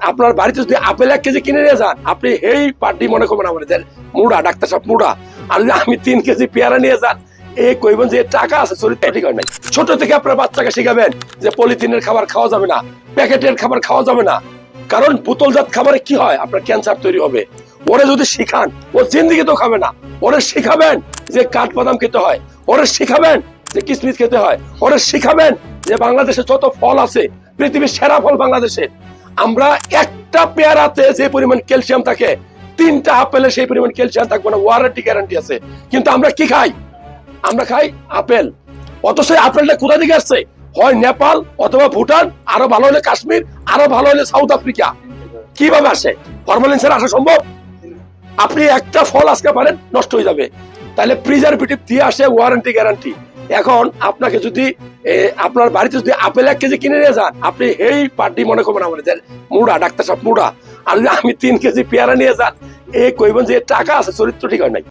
আপনার বাড়িতে যদি আপেল 1 কেজি কিনে নিয়ে যান, আপনি এই পার্টি মনে করবেন আমাদের মুড়া, ডাক্তার সাহেব মুড়া। আর যদি আমি 3 কেজি পেয়ারা নিয়ে যান, এই কইবেন যে টাকা আছে, চরিত্র ঠিক হয় নাই। ছোট থেকে আপনার বাচ্চাকে শিখাবেন যে পলিথিনের খাবার খাওয়া যাবে না, প্যাকেটের খাবার খাওয়া যাবে না, কারণ বোতলজাত খাবারে কি হয়, আপনার ক্যান্সার তৈরি হবে। ওরে যদি শিখান, ও জিন্দিগি তো খাবে না। ওরে শিখাবেন যে কাঠবাদাম খেতে হয়, ওরে শিখাবেন যে কিশমিশ খেতে হয়, ওরে শিখাবেন যে বাংলাদেশে যত ফল আছে, পৃথিবীর সেরা ফল বাংলাদেশে। আমরা একটা পেয়ারাতে যে পরিমাণ ক্যালসিয়াম থাকে, 3টা আপেলে সেই পরিমাণ ক্যালসিয়াম থাকবে না, ওয়ারেন্টি গ্যারান্টি আছে। কিন্তু আমরা কি খাই? আমরা খাই আপেল। অথচ আপেলটা কোথা থেকে আসছে? হয় নেপাল অথবা ভুটান, আরো ভালো হলে কাশ্মীর, আরো ভালো হলে সাউথ আফ্রিকা। কিভাবে আসে? ফরমালিন ছাড়া আসা সম্ভব? আপনি একটা ফল আজকে পারেন, নষ্ট হয়ে যাবে। তাহলে প্রিজারভেটিভ দিয়ে আসে, ওয়ারেন্টি গ্যারান্টি। এখন আপনাকে যদি আপনার বাড়িতে যদি আপেল 1 কেজি কিনে নিয়ে যান, আপনি এই পার্টি মনে করবেন আমাদের মুড়া, ডাক্তার সাহেব মুড়া। আর যদি আমি 3 কেজি পেয়ারা নিয়ে যান, এই কইবেন যে টাকা আছে, চরিত্র ঠিক হয় নাই।